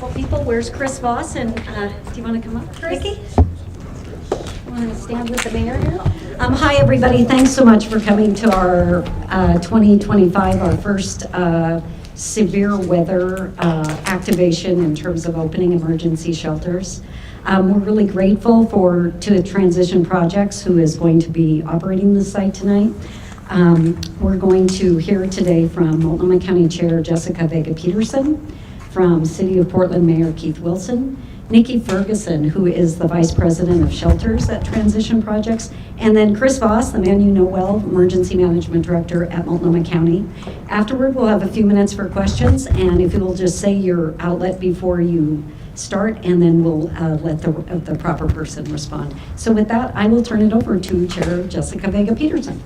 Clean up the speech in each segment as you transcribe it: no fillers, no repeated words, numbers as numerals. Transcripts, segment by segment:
couple people. Where's Chris Voss? And do you want to come up, Chris? Nikki? Want to stand with the mayor here? Hi, everybody. Thanks so much for coming to our 2025, our first severe weather activation in terms of opening emergency shelters. We're really grateful to Transition Projects, who is going to be operating the site tonight. We're going to hear today from Multnomah County Chair Jessica Vega Pederson, from City of Portland Mayor Keith Wilson, Nikki Ferguson, who is the Vice President of Shelters at Transition Projects, and then Chris Voss, the man you know well, Emergency Management Director at Multnomah County. Afterward, we'll have a few minutes for questions, and if you'll just say your outlet before you start, and then we'll let the proper person respond. So with that, I will turn it over to Chair Jessica Vega Pederson.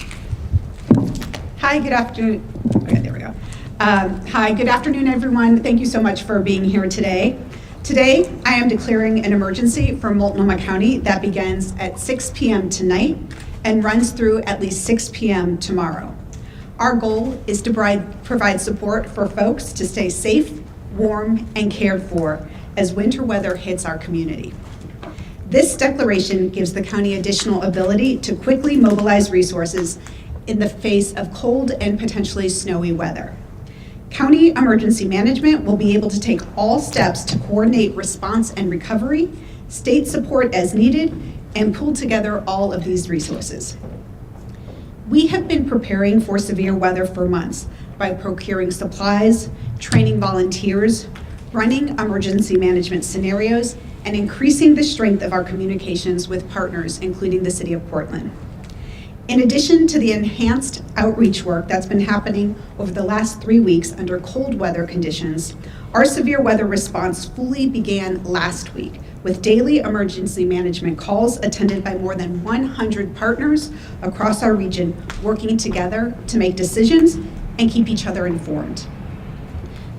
Hi, good afternoon. Okay, there we go. Hi, good afternoon, everyone. Thank you so much for being here today. Today, I am declaring an emergency for Multnomah County that begins at 6 p.m. tonight and runs through at least 6 p.m. tomorrow. Our goal is to provide support for folks to stay safe, warm, and cared for as winter weather hits our community. This declaration gives the county additional ability to quickly mobilize resources in the face of cold and potentially snowy weather. County Emergency Management will be able to take all steps to coordinate response and recovery, state support as needed, and pull together all of these resources. We have been preparing for severe weather for months by procuring supplies, training volunteers, running emergency management scenarios, and increasing the strength of our communications with partners, including the City of Portland. In addition to the enhanced outreach work that's been happening over the last 3 weeks under cold weather conditions, our severe weather response fully began last week with daily emergency management calls attended by more than 100 partners across our region working together to make decisions and keep each other informed.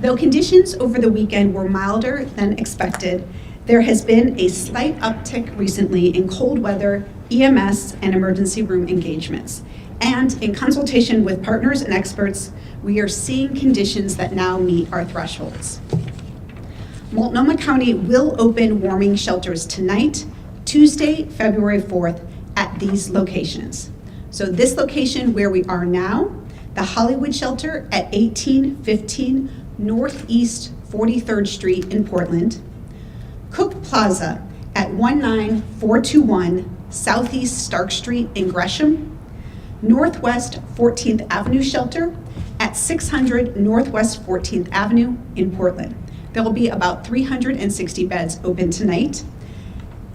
Though conditions over the weekend were milder than expected, there has been a slight uptick recently in cold weather, EMS, and emergency room engagements. And in consultation with partners and experts, we are seeing conditions that now meet our thresholds. Multnomah County will open warming shelters tonight, Tuesday, February 4th, at these locations. So this location where we are now, the Hollywood Shelter at 1815 Northeast 43rd Street in Portland, Cook Plaza at 19421 Southeast Stark Street in Gresham, Northwest 14th Avenue Shelter at 600 Northwest 14th Avenue in Portland. There will be about 360 beds open tonight.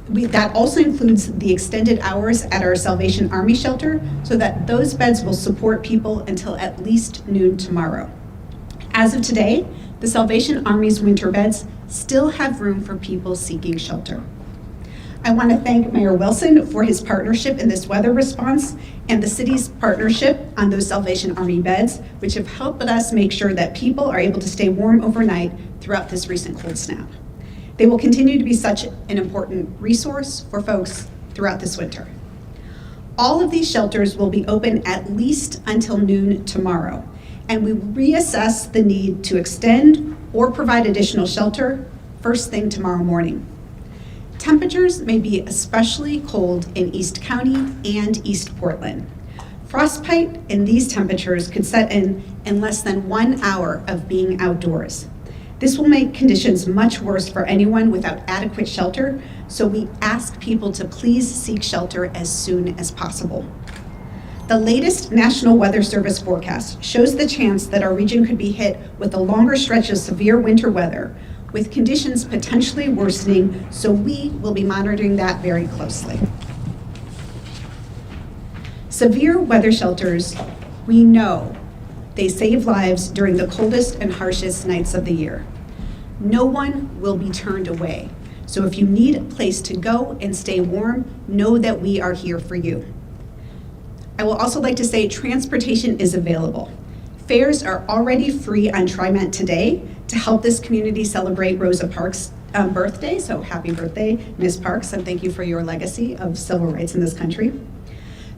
That also includes the extended hours at our Salvation Army Shelter so that those beds will support people until at least noon tomorrow. As of today, the Salvation Army's winter beds still have room for people seeking shelter. I want to thank Mayor Wilson for his partnership in this weather response and the city's partnership on those Salvation Army beds, which have helped us make sure that people are able to stay warm overnight throughout this recent cold snap. They will continue to be such an important resource for folks throughout this winter. All of these shelters will be open at least until noon tomorrow, and we will reassess the need to extend or provide additional shelter first thing tomorrow morning. Temperatures may be especially cold in East County and East Portland. Frostbite in these temperatures could set in less than 1 hour of being outdoors. This will make conditions much worse for anyone without adequate shelter, so we ask people to please seek shelter as soon as possible. The latest National Weather Service forecast shows the chance that our region could be hit with a longer stretch of severe winter weather, with conditions potentially worsening, so we will be monitoring that very closely. Severe weather shelters, we know they save lives during the coldest and harshest nights of the year. No one will be turned away, so if you need a place to go and stay warm, know that we are here for you. I will also like to say transportation is available. Fares are already free on TriMet today to help this community celebrate Rosa Parks' birthday. So happy birthday, Ms. Parks, and thank you for your legacy of civil rights in this country.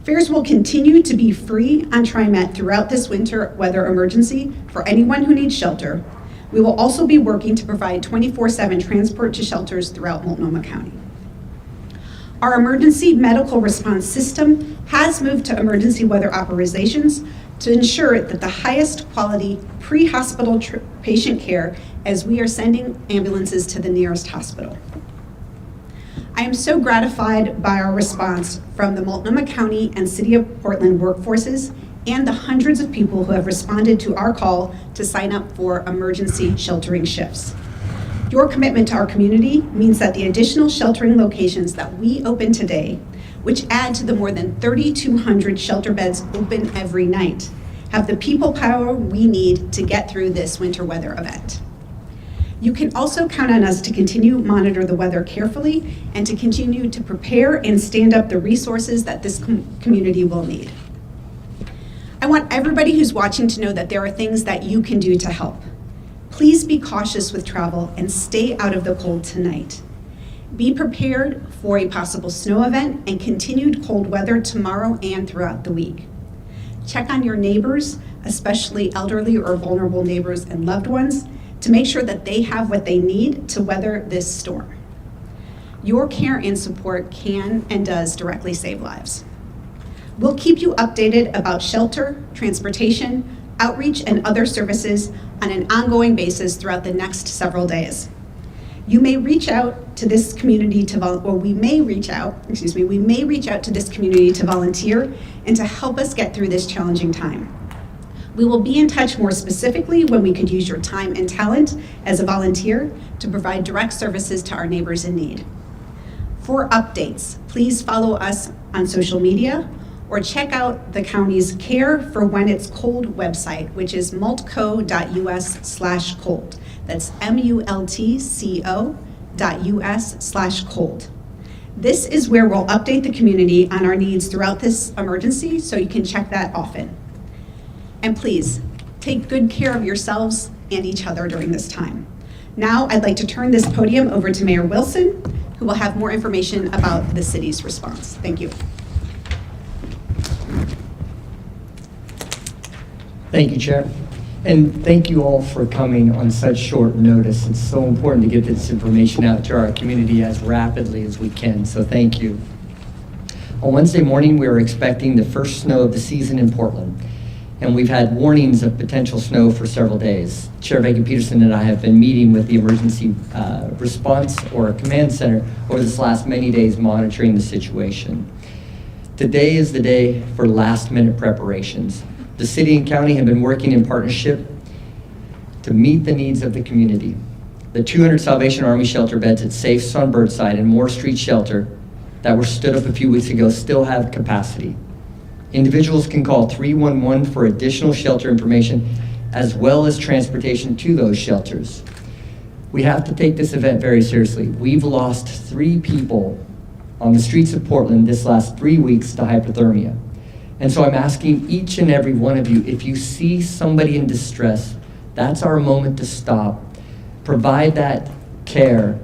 Fares will continue to be free on TriMet throughout this winter weather emergency for anyone who needs shelter, We will also be working to provide 24/7 transport to shelters throughout Multnomah County. Our emergency medical response system has moved to emergency weather authorizations to ensure that the highest quality pre-hospital patient care as we are sending ambulances to the nearest hospital. I am so gratified by our response from the Multnomah County and City of Portland workforces and the hundreds of people who have responded to our call to sign up for emergency sheltering shifts. Your commitment to our community means that the additional sheltering locations that we open today, which add to the more than 3,200 shelter beds open every night, have the people power we need to get through this winter weather event. You can also count on us to continue to monitor the weather carefully and to continue to prepare and stand up the resources that this community will need. I want everybody who's watching to know that there are things that you can do to help. Please be cautious with travel and stay out of the cold tonight. Be prepared for a possible snow event and continued cold weather tomorrow and throughout the week. Check on your neighbors, especially elderly or vulnerable neighbors and loved ones, to make sure that they have what they need to weather this storm. Your care and support can and does directly save lives. We'll keep you updated about shelter, transportation, outreach, and other services on an ongoing basis throughout the next several days. You may reach out to this community we may reach out to this community to volunteer and to help us get through this challenging time. We will be in touch more specifically when we could use your time and talent as a volunteer to provide direct services to our neighbors in need. For updates, please follow us on social media or check out the county's Care for When It's Cold website, which is multco.us/cold. That's multco.us/cold. This is where we'll update the community on our needs throughout this emergency, so you can check that often. And please, take good care of yourselves and each other during this time. Now, I'd like to turn this podium over to Mayor Wilson, who will have more information about the city's response. Thank you. Thank you, Chair. And thank you all for coming on such short notice. It's so important to get this information out to our community as rapidly as we can, so thank you. On Wednesday morning, we were expecting the first snow of the season in Portland, and we've had warnings of potential snow for several days. Chair Vega Pederson and I have been meeting with the emergency response or command center over this last many days, monitoring the situation. Today is the day for last-minute preparations. The city and county have been working in partnership to meet the needs of the community. The 200 Salvation Army shelter beds at Safes on Birdside and Moore Street Shelter that were stood up a few weeks ago still have capacity. Individuals can call 311 for additional shelter information as well as transportation to those shelters. We have to take this event very seriously. We've lost 3 people on the streets of Portland this last 3 weeks to hypothermia. And so I'm asking each and every one of you, if you see somebody in distress, that's our moment to stop, provide that care,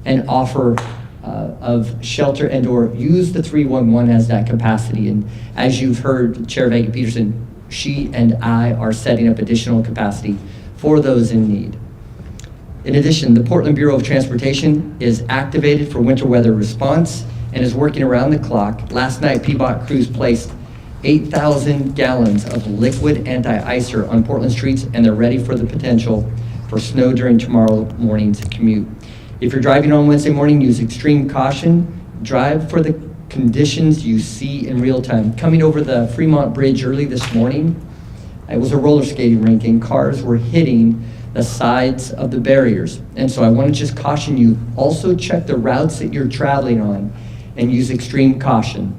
and offer of shelter and or use the 311 as that capacity. And as you've heard Chair Vega Pederson, she and I are setting up additional capacity for those in need. In addition, the Portland Bureau of Transportation is activated for winter weather response and is working around the clock. Last night, PBOT crews placed 8,000 gallons of liquid anti-icer on Portland streets, and they're ready for the potential for snow during tomorrow morning's commute. If you're driving on Wednesday morning, use extreme caution. Drive for the conditions you see in real time. Coming over the Fremont Bridge early this morning, it was a roller skating rink and cars were hitting the sides of the barriers. And so I want to just caution you, also check the routes that you're traveling on and use extreme caution.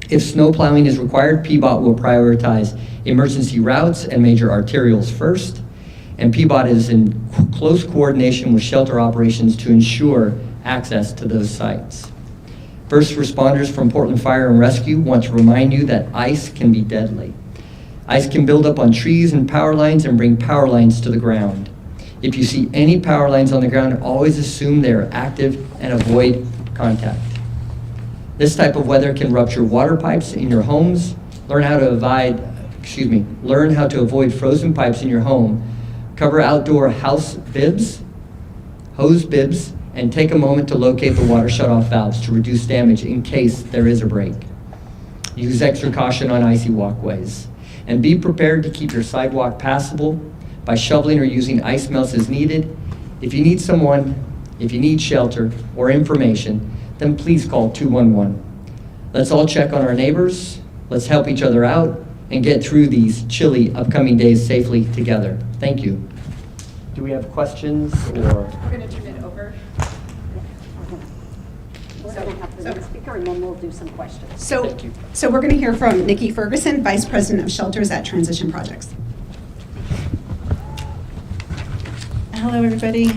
If snow plowing is required, PBOT will prioritize emergency routes and major arterials first, and PBOT is in close coordination with shelter operations to ensure access to those sites. First responders from Portland Fire and Rescue want to remind you that ice can be deadly. Ice can build up on trees and power lines and bring power lines to the ground. If you see any power lines on the ground, always assume they are active and avoid contact. This type of weather can rupture water pipes in your homes. Learn how to avoid frozen pipes in your home Cover outdoor hose bibs, and take a moment to locate the water shutoff valves to reduce damage in case there is a break. Use extra caution on icy walkways. And be prepared to keep your sidewalk passable by shoveling or using ice melts as needed. If you need shelter or information, then please call 211. Let's all check on our neighbors, let's help each other out, and get through these chilly upcoming days safely together. Thank you. Do we have questions or? We're going to turn it over. We're going to have the next speaker, and then we'll do some questions. So we're going to hear from Nikki Ferguson, Vice President of Shelters at Transition Projects. Hello, everybody.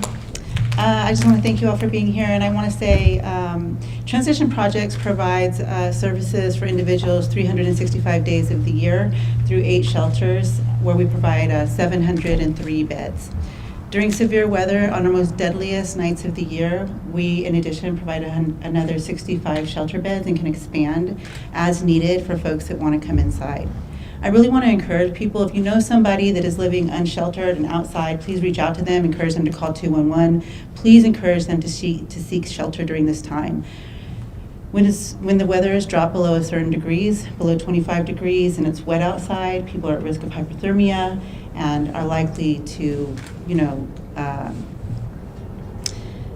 I just want to thank you all for being here, and I want to say Transition Projects provides services for individuals 365 days of the year through 8 shelters, where we provide 703 beds. During severe weather, on our most deadliest nights of the year, we, in addition, provide another 65 shelter beds and can expand as needed for folks that want to come inside. I really want to encourage people, if you know somebody that is living unsheltered and outside, please reach out to them, encourage them to call 211. Please encourage them to seek shelter during this time. When the weather is dropped below a certain degrees, below 25 degrees, and it's wet outside, people are at risk of hypothermia and are likely to,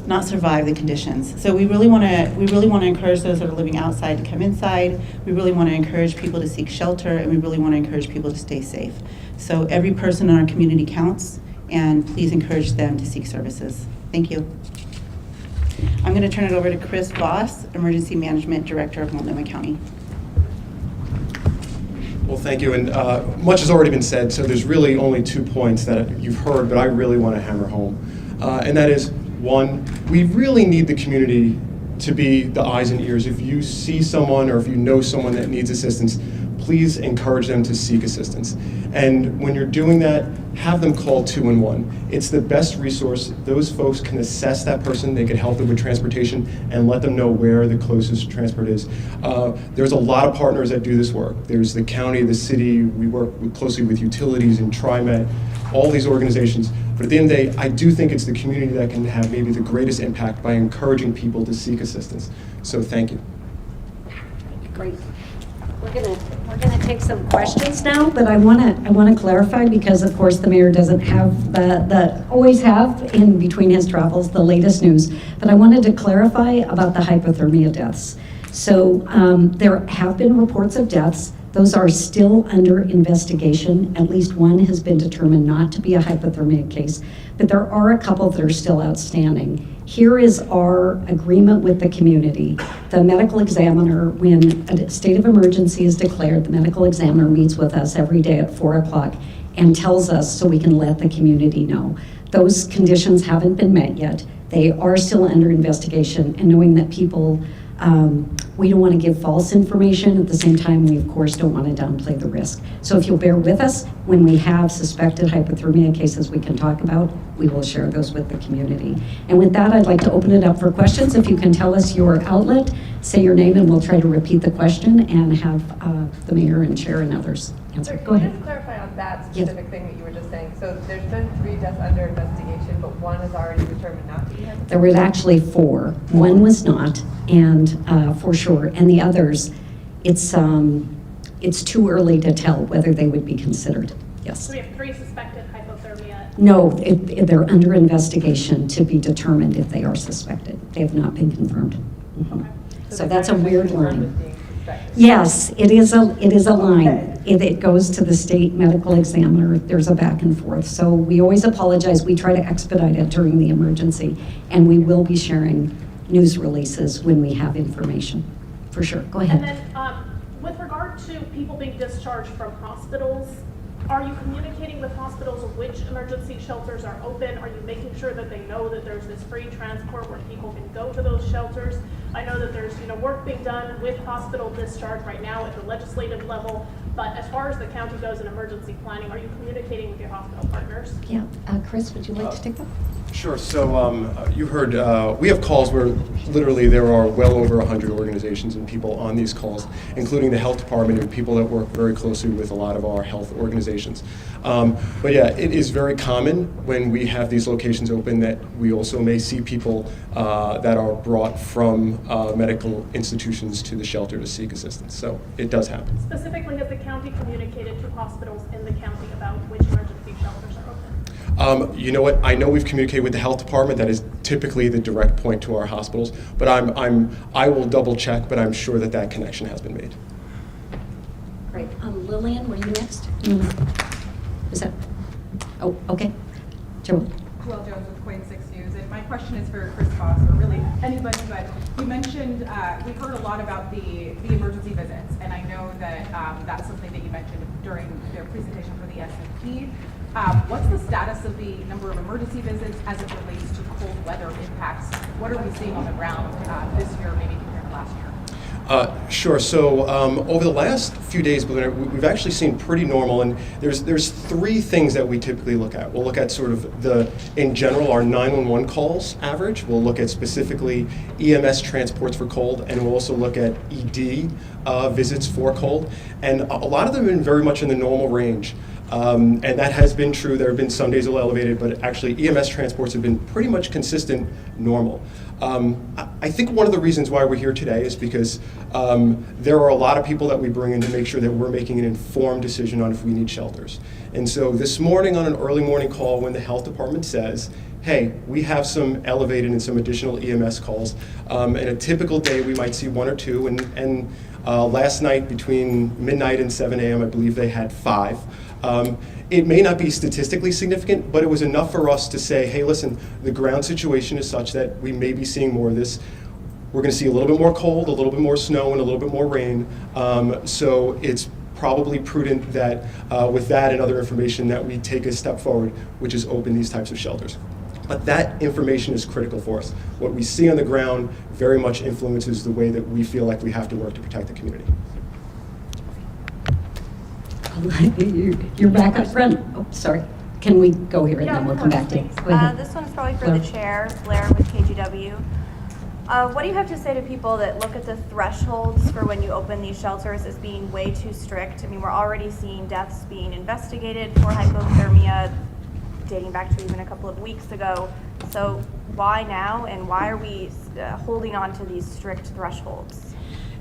not survive the conditions. So we really want to encourage those that are living outside to come inside. We really want to encourage people to seek shelter, and we really want to encourage people to stay safe. So every person in our community counts, and please encourage them to seek services. Thank you. I'm going to turn it over to Chris Voss, Emergency Management Director of Multnomah County. Well, thank you, and much has already been said, so there's really only 2 points that you've heard, but I really want to hammer home. And that is, 1, we really need the community to be the eyes and ears. If you see someone or if you know someone that needs assistance, please encourage them to seek assistance. And when you're doing that, have them call 211. It's the best resource. Those folks can assess that person. They can help them with transportation and let them know where the closest transport is. There's a lot of partners that do this work. There's the county, the city. We work closely with utilities and TriMet, all these organizations. But at the end of the day, I do think it's the community that can have maybe the greatest impact by encouraging people to seek assistance. So thank you. Great. We're gonna take some questions now, but I wanna clarify, because of course the mayor doesn't have always have in between his travels the latest news. But I wanted to clarify about the hypothermia deaths. So there have been reports of deaths. Those are still under investigation. At least one has been determined not to be a hypothermia case, but there are a couple that are still outstanding. Here is our agreement with the community. The medical examiner, when a state of emergency is declared, the medical examiner meets with us every day at 4 o'clock and tells us so we can let the community know. Those conditions haven't been met yet. They are still under investigation, and knowing that people, we don't want to give false information. At the same time, we of course don't want to downplay the risk. So if you'll bear with us, when we have suspected hypothermia cases we can talk about, we will share those with the community. And with that, I'd like to open it up for questions. If you can tell us your outlet, say your name, and we'll try to repeat the question and have the mayor and chair and others answer. Go ahead. Just clarify on that specific thing that you were just saying. So there's been 3 deaths under investigation, but 1 is already determined not to be hypothermia? There was actually 4. 1 was not, and for sure. And the others, it's too early to tell whether they would be considered. Yes. So we have 3 suspected hypothermia. No, they're under investigation to be determined if they are suspected. They have not been confirmed. Mhm. So that's a weird line. Yes, it is a line. It goes to the state medical examiner. There's a back and forth. So we always apologize. We try to expedite it during the emergency, and we will be sharing news releases when we have information. For sure. Go ahead. And then with regard to people being discharged from hospitals, are you communicating with hospitals which emergency shelters are open? Are you making sure that they know that there's this free transport where people can go to those shelters? I know that there's work being done with hospital discharge right now at the legislative level, but as far as the county goes in emergency planning, are you communicating with your hospital partners? Yeah. Chris, would you like to take that? Sure. So you heard we have calls where literally there are well over 100 organizations and people on these calls, including the health department and people that work very closely with a lot of our health organizations. But yeah, it is very common when we have these locations open that we also may see people that are brought from medical institutions to the shelter to seek assistance. So it does happen. Specifically, has the county communicated to hospitals in the county about which emergency shelters are open? You know what? I know we've communicated with the health department. That is typically the direct point to our hospitals. But I will double check. But I'm sure that connection has been made. Great. Lillian, were you next? Is that? Oh, okay. Joel. Joel Jones with Coin 6 News, and my question is for Chris Foss, or really anybody, but you mentioned, we've heard a lot about the emergency visits, and I know that that's something that you mentioned during their presentation for the S&P. What's the status of the number of emergency visits as it relates to cold weather impacts? What are we seeing on the ground this year, maybe compared to last year? Sure. So over the last few days, we've actually seen pretty normal, and there's three things that we typically look at. We'll look at sort of in general, our 911 calls average. We'll look at specifically EMS transports for cold, and we'll also look at ED visits for cold. And a lot of them have been very much in the normal range. And that has been true. There have been some days a little elevated, but actually EMS transports have been pretty much consistent, normal. I think one of the reasons why we're here today is because there are a lot of people that we bring in to make sure that we're making an informed decision on if we need shelters. And so this morning on an early morning call when the health department says, hey, we have some elevated and some additional EMS calls. In a typical day, we might see one or two, and last night between midnight and 7 a.m., I believe they had 5. It may not be statistically significant, but it was enough for us to say, hey, listen, the ground situation is such that we may be seeing more of this. We're going to see a little bit more cold, a little bit more snow, and a little bit more rain. So it's probably prudent that with that and other information that we take a step forward, which is open these types of shelters. But that information is critical for us. What we see on the ground very much influences the way that we feel like we have to work to protect the community. You're back up front. Oh, sorry. Can we go here and then we'll come back to you? Go ahead. This one's probably for Blair. the chair, Blair with KGW. What do you have to say to people that look at the thresholds for when you open these shelters as being way too strict? I mean, we're already seeing deaths being investigated for hypothermia dating back to even a couple of weeks ago. So why now, and why are we holding on to these strict thresholds?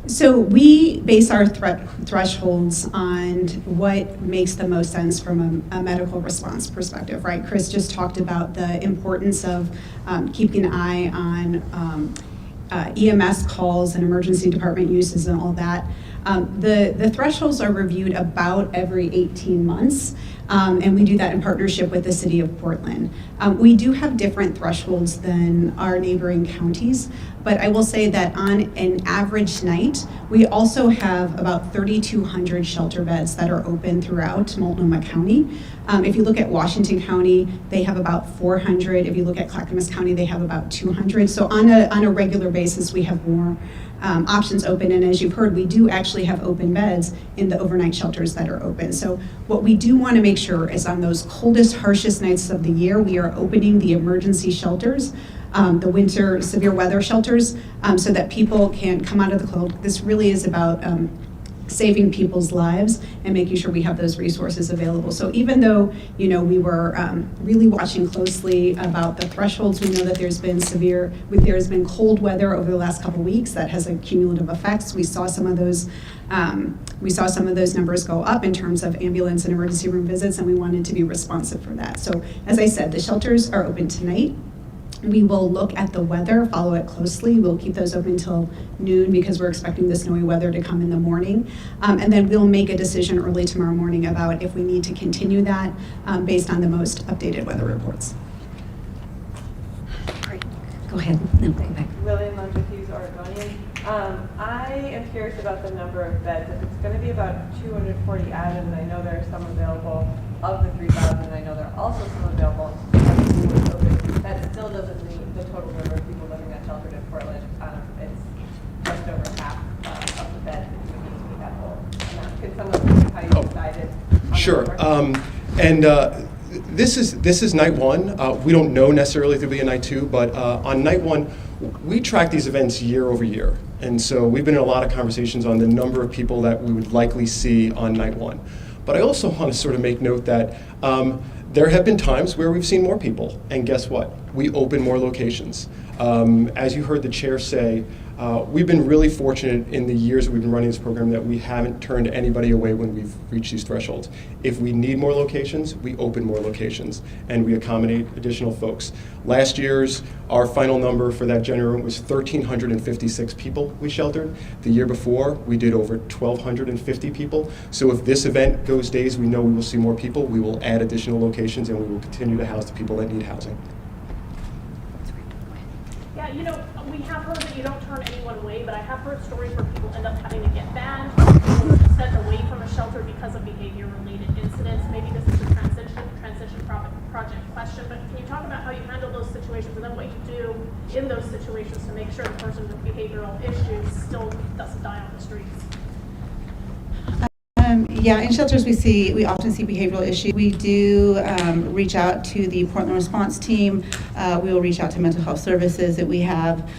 So we base our thresholds on what makes the most sense from a medical response perspective, right? Chris just talked about the importance of keeping an eye on EMS calls and emergency department uses and all that. The thresholds are reviewed about every 18 months, and we do that in partnership with the City of Portland. We do have different thresholds than our neighboring counties, but I will say that on an average night, we also have about 3,200 shelter beds that are open throughout Multnomah County. If you look at Washington County, they have about 400. If you look at Clackamas County, they have about 200. So on a regular basis, we have more options open. And as you've heard, we do actually have open beds in the overnight shelters that are open. So what we do want to make sure is on those coldest, harshest nights of the year, we are opening the emergency shelters, the winter severe weather shelters, so that people can come out of the cold. This really is about saving people's lives and making sure we have those resources available. So even though, you know, we were really watching closely about the thresholds, we know that there's been cold weather over the last couple of weeks that has a cumulative effects. We saw some of those numbers go up in terms of ambulance and emergency room visits, and we wanted to be responsive for that. So as I said, the shelters are open tonight. We will look at the weather, follow it closely. We'll keep those open until noon because we're expecting the snowy weather to come in the morning. And then we'll make a decision early tomorrow morning about if we need to continue that based on the most updated weather reports. Great. Go ahead. No, go back. Lillian Lunch with Hughes Oregonian. I am curious about the number of beds. If it's going to be about 240 added, and I know there are some available of the 3,000, I know there are also some available. That still doesn't meet the total number of people living at sheltered in Portland. It's just over half of the beds that you need to be that whole amount. Can someone tell you how you decided? Sure. this is night one. We don't know necessarily if there'll be a night two, but on night one, we track these events year over year. And so we've been in a lot of conversations on the number of people that we would likely see on night one. But I also want to sort of make note that there have been times where we've seen more people. And guess what? We open more locations. As you heard the chair say, we've been really fortunate in the years that we've been running this program that we haven't turned anybody away when we've reached these thresholds. If we need more locations, we open more locations and we accommodate additional folks. Last year's, our final number for that general room was 1,356 people we sheltered. The year before, we did over 1,250 people. So if this event goes days, we know we will see more people, we will add additional locations and we will continue to house the people that need housing. Yeah, you know, we have heard that you don't turn anyone away, but I have heard stories where people end up having to get banned, people are sent away from a shelter because of behavior-related incidents. Maybe this is a transition project question, but can you talk about how you handle those situations and then what you do in those situations to make sure the person with behavioral issues still doesn't die on the streets? Yeah, in shelters we often see behavioral issues. We do reach out to the Portland response team. We will reach out to mental health services that we have.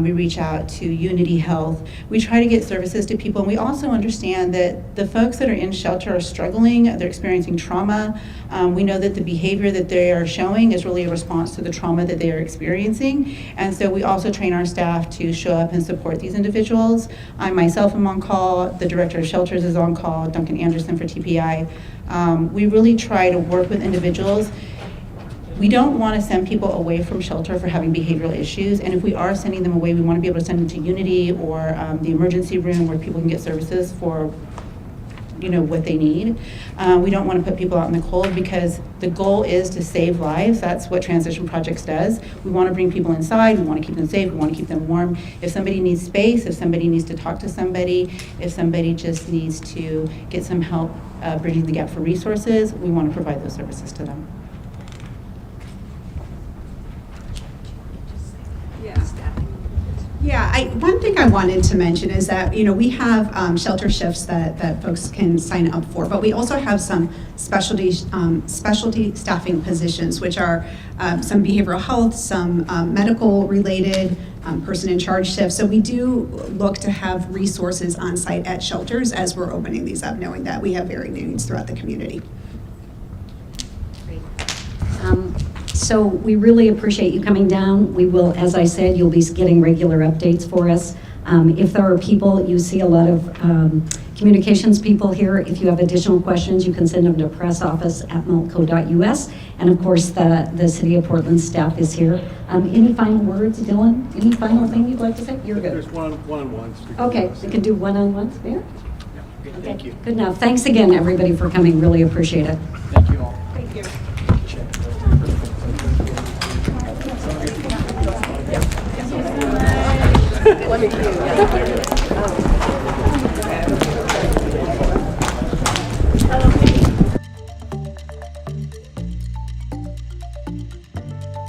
We reach out to Unity Health. We try to get services to people, and we also understand that the folks that are in shelter are struggling. They're experiencing trauma. We know that the behavior that they are showing is really a response to the trauma that they are experiencing, and so we also train our staff to show up and support these individuals. I myself am on call. The director of shelters is on call, Duncan Anderson for TPI. We really try to work with individuals. We don't want to send people away from shelter for having behavioral issues, and if we are sending them away, we want to be able to send them to Unity or the emergency room where people can get services for what they need. We don't want to put people out in the cold because the goal is to save lives. That's what Transition Projects does. We want to bring people inside. We want to keep them safe. We want to keep them warm. If somebody needs space, if somebody needs to talk to somebody, if somebody just needs to get some help bridging the gap for resources, we want to provide those services to them. Yeah, one thing I wanted to mention is that, we have shelter shifts that folks can sign up for, but we also have some specialty staffing positions, which are some behavioral health, some medical related, person in charge shifts. So we do look to have resources on site at shelters as we're opening these up, knowing that we have varied needs throughout the community. Great. So we really appreciate you coming down. We will, as I said, you'll be getting regular updates for us. If there are people, you see a lot of communications people here. If you have additional questions, you can send them to pressoffice@multco.us. And of course, the City of Portland staff is here. Any final words, Dylan? Any final thing you'd like to say? You're good. There's one-on-ones. Okay, we can do one-on-ones there? Yeah. Okay, thank you. Good enough. Thanks again, everybody, for coming. Really appreciate it. Thank you all. Thank you. Let me do.